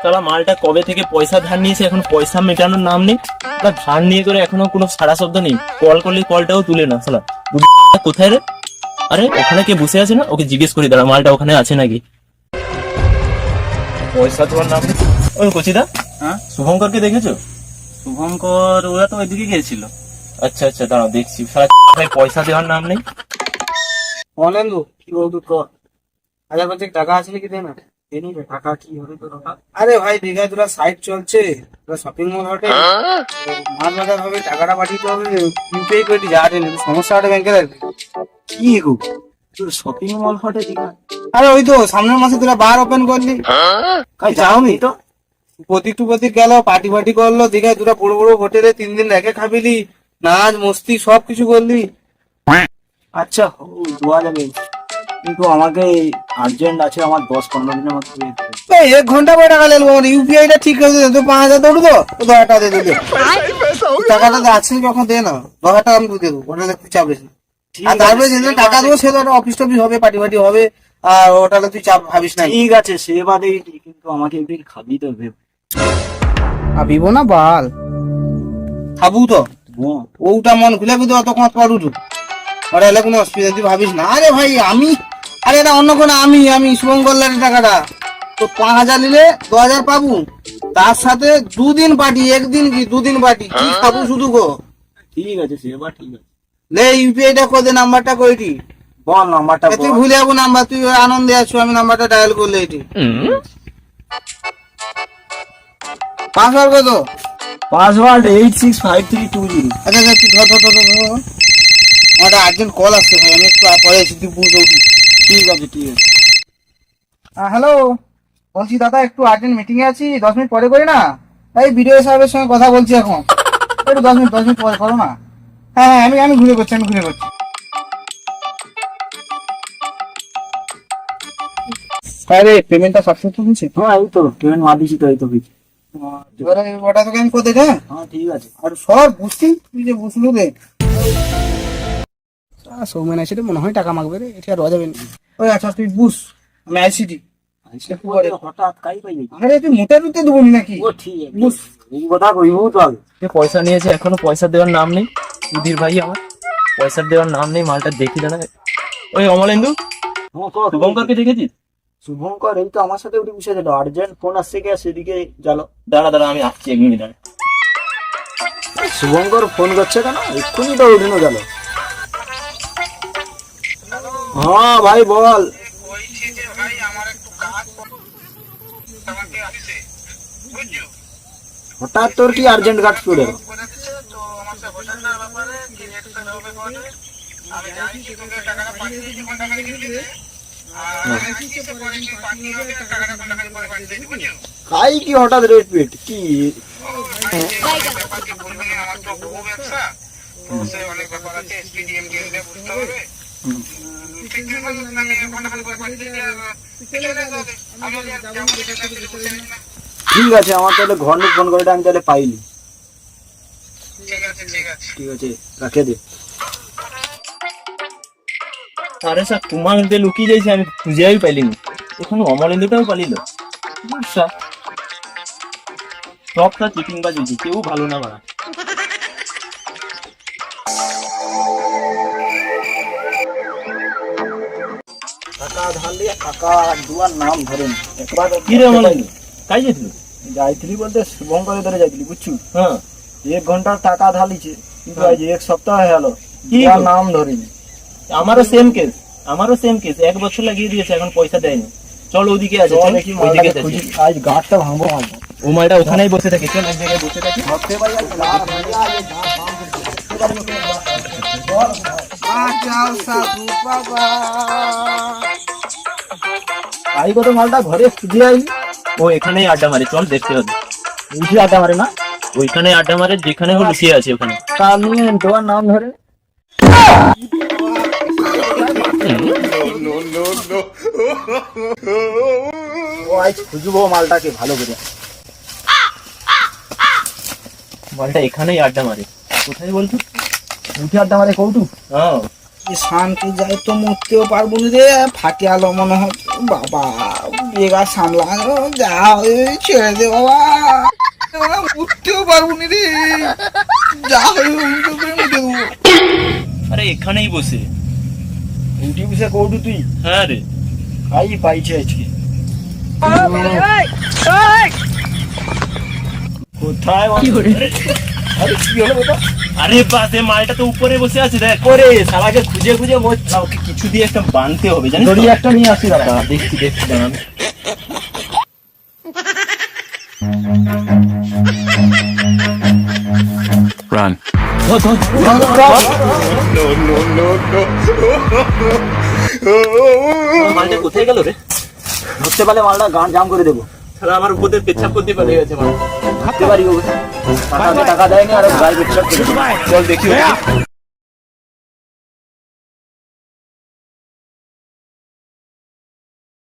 তারা মালটা কবে থেকে পয়সা ধার নিয়েছে, এখন পয়সা মেটানোর নাম নেই। তা ধার নিয়ে করে এখনো কোনো সারা শব্দ নেই, কল করলে কলটাও তুলে না শালা। কোথায় রে? আরে ওখানে কে বসে আছে না, ওকে জিজ্ঞেস করি দাঁড়া মালটা ওখানে আছে নাকি। পয়সা তোমার নাম নেই। ওই কচিদা, হ্যাঁ শুভঙ্করকে দেখেছো? শুভঙ্কর ওরা তো ওইদিকে গিয়েছিল। আচ্ছা আচ্ছা দাঁড়াও দেখছি, সারা ভাই পয়সা দেওয়ার নাম নেই। অনেন্দু কি বলতো কর, 1000 টাকা আছে নাকি দে না। টাকা কি হবে তো টাকা? আরে ভাই দীঘায় তোরা সাইট চলছে, তোরা শপিং মল হটে, মাছ বাজার হবে, টাকাটা পাঠিয়ে হবে, ইউপিআই করে যা নেই সমস্যা হবে ব্যাংকের আর কি গো। তোর শপিং মল হটে দীঘা? আরে ওই তো সামনের মাসে তোরা বার ওপেন করলি, কাই যাওনি তো? প্রতীক টু প্রতীক গেল, পার্টি ফার্টি করলো দীঘায়, তোরা বড় বড় হোটেলে 3 দিন রেখে খাবিলি, নাচ মস্তি সব কিছু করলি। আচ্ছা দেওয়া যাবে, কিন্তু আমাকে আর্জেন্ট আছে, আমার 10-15 দিনের মধ্যে। এই 1 ঘন্টা পরে টাকা লেলবো, ইউপিআই টা ঠিক করে দে তো, 5000 তো উঠবো, তো 10 টাকা দিয়ে দেবে। টাকাটা তো আছে যখন দে না, 10 টাকা আমি দেবো, ওটা তুই চাপ বেশি। আর তারপরে যেদিন টাকা দেবো সে তো অফিস টফিস হবে, পার্টি ফার্টি হবে, আর ওটাতে তুই চাপ ভাবিস না। ঠিক আছে সে বাদে, কিন্তু আমাকে একদিন খাবি তো ভেব। ভাবিব না বাল, খাবু তো ওটা মন খুলে কিন্তু অত কত পারু তো, ওটা এলে কোনো অসুবিধা তুই ভাবিস না। আরে ভাই আমি, আরে এটা অন্য কোনো আমি শুভঙ্কর টাকাটা তো 5000 নিলে 2000 পাবো, তার সাথে 2 দিন পার্টি, 1 দিন কি 2 দিন পার্টি, কি খাবো শুধু গো। ঠিক আছে সে বা ঠিক আছে, লে ইউপিআই টা করে দে, নাম্বারটা কইটি বল নাম্বারটা তুই বল। ভুলে যাবো নাম্বার, তুই আনন্দে আছো, আমি নাম্বারটা ডায়াল করলে এটি পাসওয়ার্ড কত? পাসওয়ার্ড 865320। আচ্ছা আচ্ছা তুই ধর ধর ধর ধর, আমার আর্জেন্ট কল আসছে ভাই, আমি একটু পরে এসে তুই বুঝে উঠি। ঠিক আছে ঠিক আছে। হ্যালো, বলছি দাদা একটু আর্জেন্ট মিটিং এ আছি, 10 মিনিট পরে করি না? এই বিডিও সাহেবের সঙ্গে কথা বলছি এখন, একটু 10 মিনিট পরে করো না। হ্যাঁ হ্যাঁ আমি ঘুরে করছি, আরে পেমেন্টটা সাকসেসফুল হয়েছে? হ্যাঁ এই তো পেমেন্ট মার দিছি তো, এই তো কিছু। এবারে ওটা তোকে আমি করে দেখ। হ্যাঁ হ্যাঁ ঠিক আছে। আর সব বুঝছি, তুই যে বুঝলু রে সৌমেন আছে মনে হয় টাকা মাগবে রে, এটা আর যাবে না। ওই আচ্ছা তুই বুঝ, আমি আইসিটি হঠাৎ কাই পাই নাকি? আরে তুই মোটা রুতে দেবো নাকি? ও ঠিক আছে, এই কথা কইবো তো আগে। যে পয়সা নিয়েছে এখনো পয়সা দেওয়ার নাম নেই, সুধীর ভাই আমার পয়সা দেওয়ার নাম নেই, মালটা দেখি দাঁড়া। ওই অমলেন্দু, শুভঙ্করকে দেখেছিস? শুভঙ্কর এই তো আমার সাথে উঠে বসে গেল, আর্জেন্ট ফোন আসছে কে সেদিকে গেল। দাঁড়া দাঁড়া আমি আসছি 1 মিনিট দাঁড়া। শুভঙ্কর ফোন করছে কেন, এক্ষুনি তো উঠে গেল। হ্যাঁ ভাই বল। হঠাৎ তোর কি আর্জেন্ট কাজ করে? খাই কি হঠাৎ রেট পেট কি? ঠিক আছে আমার তাহলে ঘর নিয়ে ফোন করে আমি তাহলে পাইনি। ঠিক আছে রাখে দে। আরে স্যার তোমার মধ্যে লুকিয়ে যাইছে, আমি খুঁজেই পাইলিনি, এখানে অমলেন্দুটাও পালিল। সবটা চিটিং বাজ হয়েছে, কেউ ভালো না বাড়া। টাকা ধার দিয়ে টাকা দুয়ার নাম ধরেন একবার। কি রে অমলেন্দু, কাই যেছিল? যাইছিলি বলতে শুভঙ্করের ধরে যাইছিলি বুঝছু? হ্যাঁ 1 ঘন্টার টাকা ধালিছে, কিন্তু আজ 1 সপ্তাহ হয়ে গেল কি দুয়ার নাম ধরেনি। আমারও সেম কেস 1 বছর লাগিয়ে দিয়েছে, এখন পয়সা দেয়নি। চল ওদিকে আছে, চল চল দেখি ওইদিকে মালটাকে আছে। খুঁজি, আজ গাঁটটা ভাঙবো। ও মালটা ওখানেই বসে থাকে, চল এক জায়গায় বসে থাকি। আই কত মালটা ঘরে খুঁজে আইলি, ও এখানেই আড্ডা মারে, চল দেখতে হবে। উঠে আটা মারে না, ওইখানে আড্ডা মারে যেখানে ও লুকিয়ে আছে ওখানে। তার নিয়ে তোমার নাম ধরে। ও আজ খুঁজবো মালটাকে ভালো করে। মালটা এখানেই আড্ডা মারে, কোথায় বলতো? উঠে আড্ডা মারে কৌটু। হ্যাঁ শান্তি যাই তো মরতেও পারবো না রে, ফাটে আলো মনে হয়। বাবা বেগা সামলানো যা হয় ছেড়ে দে বাবা, মরতেও পারবো না রে, যা হয় উল্টো করে মেরে দেবো। আরে এখানেই বসে। উঠি বসে কৌটু তুই হ্যাঁ রে, খাই পাইছে আজকে। কোথায় আরে কি হলো বাবা? আরে পাশে মালটা তো উপরে বসে আছে দেখ। করে শালাকে খুঁজে খুঁজে মরছি। না, ওকে কিছু দিয়ে একটা বাঁধতে হবে জানিস তো? দড়ি একটা নিয়ে আসি দাদা। দাঁড়া, দেখছি দাঁড়া। Run. ধর, ধর, মালটা কোথায় গেল রে? ধরতে পারলে মালটা গান জাম করে দেবো। শালা আমার উপরে পেছাপ করতে পারে গেছে মাল। ধরতে পারি ওকে। টাকা দেয়নি আর গায়ে পেট্রোল। চল দেখি ওকে।